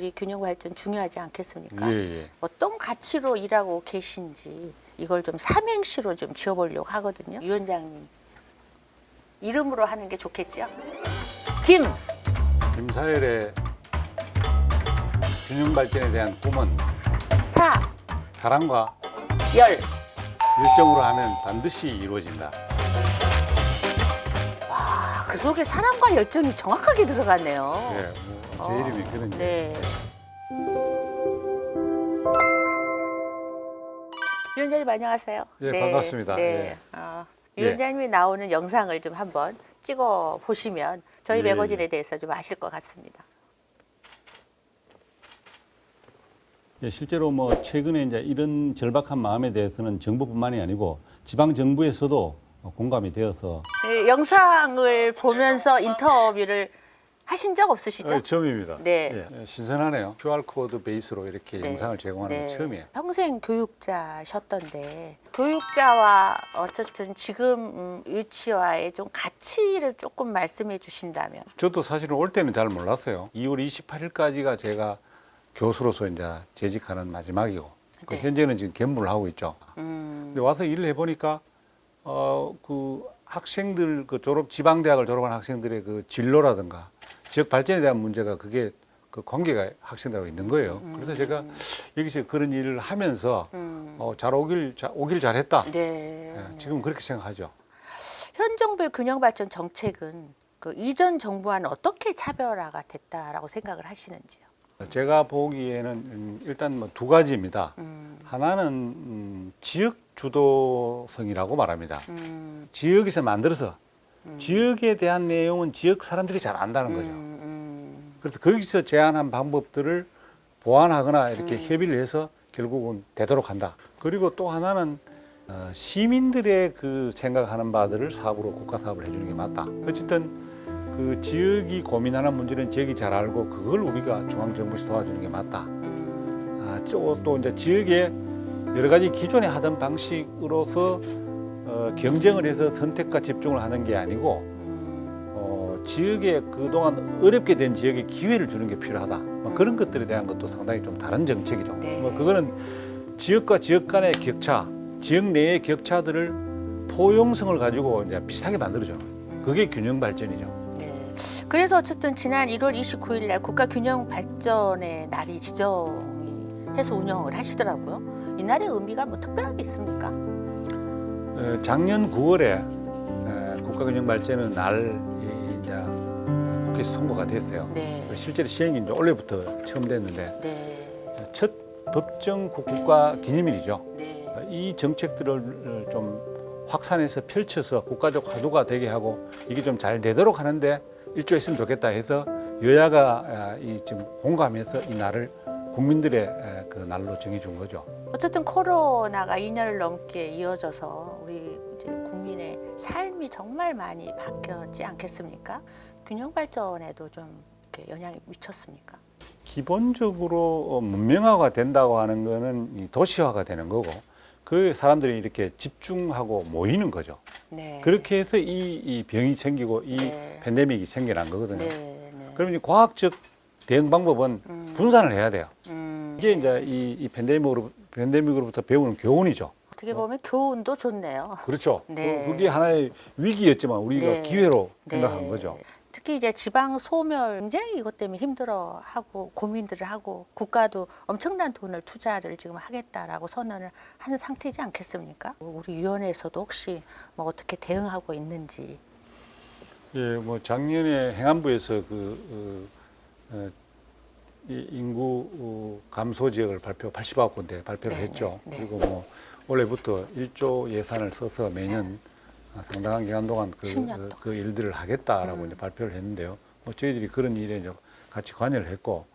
우리 균형 발전 중요하지 않겠습니까? 예, 예. 어떤 가치로 일하고 계신지 이걸 좀 삼행시로 좀 지어보려고 하거든요. 위원장님 이름으로 하는 게 좋겠죠? 김사열의 균형 발전에 대한 꿈은 사랑과 열. 열정으로 하면 반드시 이루어진다. 와, 그 속에 사랑과 열정이 정확하게 들어갔네요. 네, 제 이름이 그런 게. 네. 위원장님 안녕하세요. 예, 반갑습니다. 네. 예. 위원장님이 나오는 영상을 좀 한번 찍어 보시면 저희 예, 매거진에 예. 대해서 좀 아실 것 같습니다. 예, 실제로 뭐 최근에 이제 이런 절박한 마음에 대해서는 정부뿐만이 아니고 지방 정부에서도 공감이 되어서 네, 영상을 보면서 인터뷰를 하신 적 없으시죠? 처음입니다. 네. 예, 신선하네요. QR 코드 베이스로 이렇게 네. 영상을 제공하는 게 처음이에요. 평생 교육자셨던데 교육자와 어쨌든 지금 위치와의 좀 가치를 조금 말씀해 주신다면. 저도 사실은 올 때는 잘 몰랐어요. 2월 28일까지가 제가 교수로서 이제 재직하는 마지막이고 네. 현재는 지금兼務를 하고 있죠. 근데 와서 일을 해보니까 그 학생들 그 지방대학을 졸업한 학생들의 그 진로라든가 지역 발전에 대한 문제가 그게 그 관계가 학생들하고 있는 거예요. 그래서 제가 여기서 그런 일을 하면서 잘 오길 잘했다. 네. 예, 지금 그렇게 생각하죠. 현 정부의 균형 발전 정책은 그 이전 정부와는 어떻게 차별화가 됐다라고 생각을 하시는지요? 제가 보기에는 일단 뭐 두 가지입니다. 하나는 지역 주도성이라고 말합니다. 지역에서 만들어서 지역에 대한 내용은 지역 사람들이 잘 안다는 거죠. 그래서 거기서 제안한 방법들을 보완하거나 이렇게 협의를 해서 결국은 되도록 한다. 그리고 또 하나는 시민들의 그 생각하는 바들을 사업으로 국가 사업을 해주는 게 맞다. 어쨌든 그 지역이 고민하는 문제는 지역이 잘 알고 그걸 우리가 중앙정부에서 도와주는 게 맞다. 또 이제 지역에 여러 가지 기존에 하던 방식으로서 경쟁을 해서 선택과 집중을 하는 게 아니고 지역에 그동안 어렵게 된 지역에 기회를 주는 게 필요하다. 뭐 그런 것들에 대한 것도 상당히 좀 다른 정책이죠. 네. 뭐 그거는 지역과 지역 간의 격차, 지역 내의 격차들을 포용성을 가지고 이제 비슷하게 만들어줘. 그게 균형 발전이죠. 네. 그래서 어쨌든 지난 1월 29일 날 국가 균형 발전의 날이 지정이 해서 운영을 하시더라고요. 이 날의 의미가 뭐 특별한 게 있습니까? 작년 9월에 국가균형 발전의 날이 이제 국회에서 통과가 됐어요. 네. 실제로 시행이 이제 올해부터 처음 됐는데 네. 첫 법정 국가 기념일이죠. 네. 이 정책들을 좀 확산해서 펼쳐서 국가적 화두가 되게 하고 이게 좀 잘 되도록 하는데 일조했으면 좋겠다 해서 여야가 지금 공감해서 이 날을 국민들의 그 날로 정해준 거죠. 어쨌든 코로나가 2년을 넘게 이어져서 우리 이제 국민의 삶이 정말 많이 바뀌었지 않겠습니까? 균형 발전에도 좀 이렇게 영향이 미쳤습니까? 기본적으로 문명화가 된다고 하는 거는 이 도시화가 되는 거고 그 사람들이 이렇게 집중하고 모이는 거죠. 네. 그렇게 해서 이 병이 생기고 이 네. 팬데믹이 생겨난 거거든요. 네. 네. 그러면 이 과학적 대응 방법은 분산을 해야 돼요. 이게 이제 이 팬데믹으로부터 배우는 교훈이죠. 어떻게 보면 교훈도 좋네요. 그렇죠. 네. 그게 하나의 위기였지만 우리가 네. 기회로 네. 생각한 거죠. 특히 이제 지방 소멸 굉장히 이것 때문에 힘들어하고 고민들을 하고 국가도 엄청난 돈을 투자를 지금 하겠다라고 선언을 하는 상태지 않겠습니까? 우리 위원회에서도 혹시 뭐 어떻게 대응하고 있는지. 예, 뭐 작년에 행안부에서 이 인구 감소 지역을 89군데 발표를 네, 했죠. 네, 네. 그리고 뭐 올해부터 1조 예산을 써서 매년 상당한 기간 동안 10년 동안. 그 일들을 하겠다라고 이제 발표를 했는데요. 뭐 저희들이 그런 일에 이제 같이 관여를 했고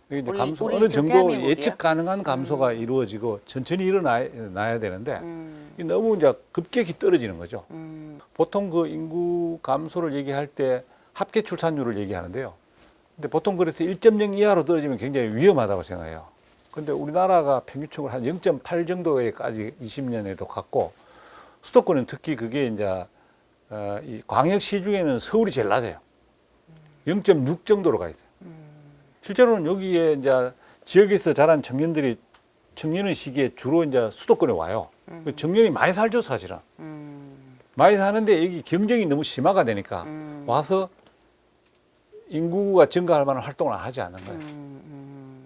이게 이제 감소 우리 어느 지금 정도 대한민국이요? 예측 가능한 감소가 이루어지고 천천히 일어나야 되는데 이게 너무 이제 급격히 떨어지는 거죠. 보통 그 인구 감소를 얘기할 때 합계 출산율을 얘기하는데요. 근데 보통 그래서 1.0 이하로 떨어지면 굉장히 위험하다고 생각해요. 근데 우리나라가 평균적으로 한 0.8 정도에까지 20년에도 갔고 수도권은 특히 그게 이제 이 광역시 중에는 서울이 제일 낮아요. 0.6 정도로 가 있어요. 실제로는 여기에 이제 지역에서 자란 청년들이 청년의 시기에 주로 이제 수도권에 와요. 그 청년이 많이 살죠, 사실은. 많이 사는데 여기 경쟁이 너무 심화가 되니까 와서 인구가 증가할 만한 활동을 하지 않는 거예요.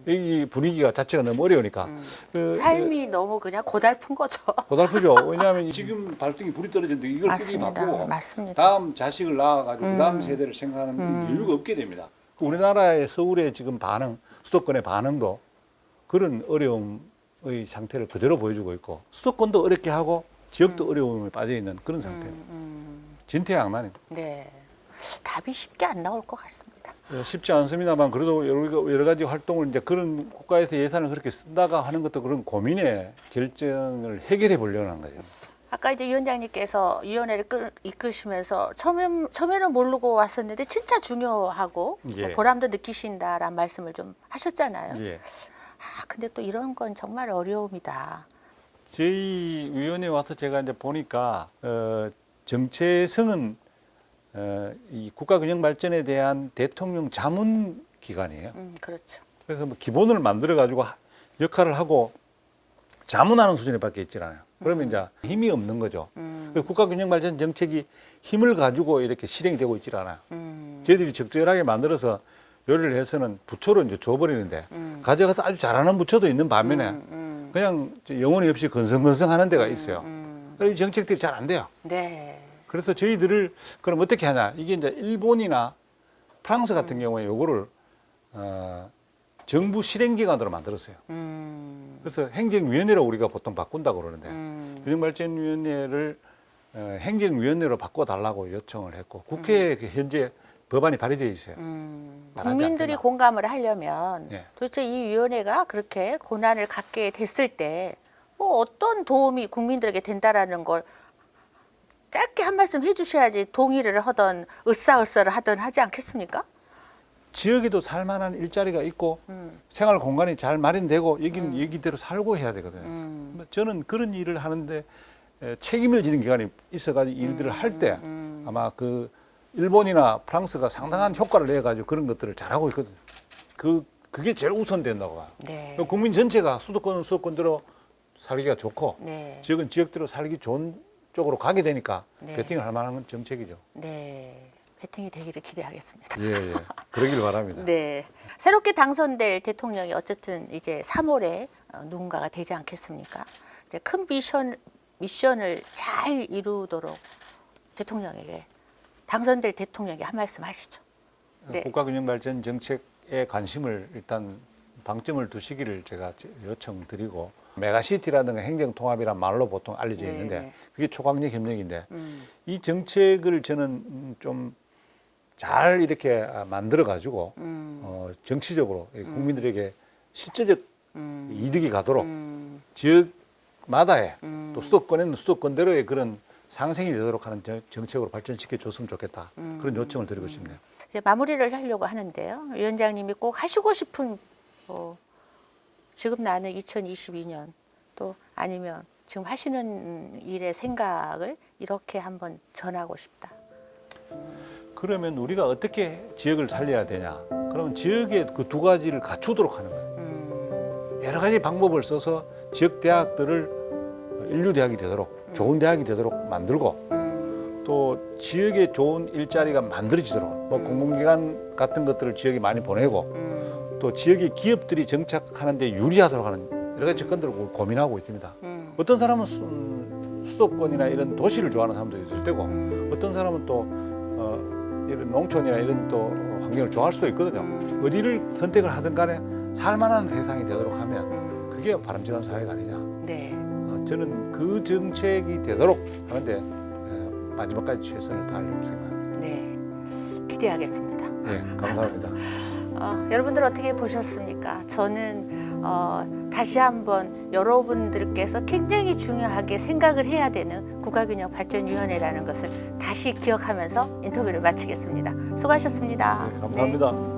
여기 분위기가 자체가 너무 어려우니까. 삶이 너무 그냥 고달픈 거죠. 고달프죠. 왜냐하면 지금 발등에 불이 떨어졌는데 이걸 끄기 맞습니다. 바쁘고 맞습니다. 다음 자식을 낳아가지고 그 다음 세대를 생각하는 여유가 없게 됩니다. 우리나라의 서울의 지금 반응, 수도권의 반응도 그런 어려움의 상태를 그대로 보여주고 있고 수도권도 어렵게 하고 지역도 어려움에 빠져 있는 그런 상태예요. 진퇴양난입니다. 네. 답이 쉽게 안 나올 것 같습니다. 쉽지 않습니다만 그래도 여러 가지 활동을 이제 그런 국가에서 예산을 그렇게 쓴다가 하는 것도 그런 고민의 결정을 해결해 보려는 한 거죠. 아까 이제 위원장님께서 위원회를 이끄시면서 처음에는 모르고 왔었는데 진짜 중요하고 예. 보람도 느끼신다라는 말씀을 좀 하셨잖아요. 예. 근데 또 이런 건 정말 어려움이다. 저희 위원회 와서 제가 이제 보니까 정체성은 이 국가균형 발전에 대한 대통령 자문 기관이에요. 그렇죠. 그래서 뭐 기본을 만들어 가지고 역할을 하고 자문하는 수준에 밖에 있지 않아요. 그러면 이제 힘이 없는 거죠. 그래서 국가균형 발전 정책이 힘을 가지고 이렇게 실행이 되고 있지 않아요. 저희들이 적절하게 만들어서 요리를 해서는 부처로 이제 줘버리는데 가져가서 아주 잘하는 부처도 있는 반면에 그냥 영혼이 없이 건성건성하는 데가 있어요. 그래서 이 정책들이 잘 안 돼요. 네. 그래서 저희들을 그럼 어떻게 하냐? 이게 이제 일본이나 프랑스 같은 경우에 요거를 정부 실행기관으로 만들었어요. 그래서 행정위원회로 우리가 보통 바꾼다고 그러는데 균형발전위원회를 행정위원회로 바꿔달라고 요청을 했고 국회에 현재 법안이 발의되어 있어요. 국민들이 공감을 하려면 예. 도대체 이 위원회가 그렇게 권한을 갖게 됐을 때 뭐 어떤 도움이 국민들에게 된다라는 걸 짧게 한 말씀 해주셔야지 동의를 하던 으쌰으쌰를 하던 하지 않겠습니까? 지역에도 살만한 일자리가 있고 생활 공간이 잘 마련되고 여기는 여기대로 살고 해야 되거든요. 저는 그런 일을 하는데 책임을 지는 기관이 있어가지고 일들을 할 때 아마 그 일본이나 프랑스가 상당한 효과를 내가지고 그런 것들을 잘하고 있거든요. 그게 제일 우선된다고 봐요. 네. 국민 전체가 수도권은 수도권대로 살기가 좋고 네. 지역은 지역대로 살기 좋은 쪽으로 가게 되니까 네. 배팅을 할 만한 정책이죠. 네. 배팅이 되기를 기대하겠습니다. 예, 예. 그러길 바랍니다. 네. 새롭게 당선될 대통령이 어쨌든 이제 3월에 누군가가 되지 않겠습니까? 이제 큰 미션을 잘 이루도록 대통령에게 당선될 대통령에게 한 말씀 하시죠. 네. 국가균형발전 정책에 관심을 일단 방점을 두시기를 제가 요청드리고 메가시티라든가 행정통합이란 말로 보통 알려져 있는데 네. 그게 초강력 협력인데 이 정책을 저는 좀 잘 이렇게 만들어 가지고 정치적으로 국민들에게 실제적 이득이 가도록 지역마다의 또 수도권에는 수도권대로의 그런 상생이 되도록 하는 정책으로 발전시켜 줬으면 좋겠다. 그런 요청을 드리고 싶네요. 이제 마무리를 하려고 하는데요. 위원장님이 꼭 하시고 싶은 지금 나는 2022년 또 아니면 지금 하시는 일의 생각을 이렇게 한번 전하고 싶다. 그러면 우리가 어떻게 지역을 살려야 되냐? 그러면 지역의 그 두 가지를 갖추도록 하는 거예요. 여러 가지 방법을 써서 지역 대학들을 인류 대학이 되도록 좋은 대학이 되도록 만들고 또 지역에 좋은 일자리가 만들어지도록 뭐 공공기관 같은 것들을 지역에 많이 보내고 또 지역의 기업들이 정착하는데 유리하도록 하는 여러 가지 접근들을 고민하고 있습니다. 어떤 사람은 수도권이나 이런 도시를 좋아하는 사람도 있을 테고 어떤 사람은 또 이런 농촌이나 이런 또 환경을 좋아할 수도 있거든요. 어디를 선택을 하든 간에 살만한 세상이 되도록 하면 그게 바람직한 사회가 아니냐. 네. 저는 그 정책이 되도록 하는데 마지막까지 최선을 다하려고 생각합니다. 네. 기대하겠습니다. 네, 감사합니다. 여러분들 어떻게 보셨습니까? 저는 다시 한번 여러분들께서 굉장히 중요하게 생각을 해야 되는 국가균형발전위원회라는 것을 다시 기억하면서 인터뷰를 마치겠습니다. 수고하셨습니다. 네, 감사합니다. 네.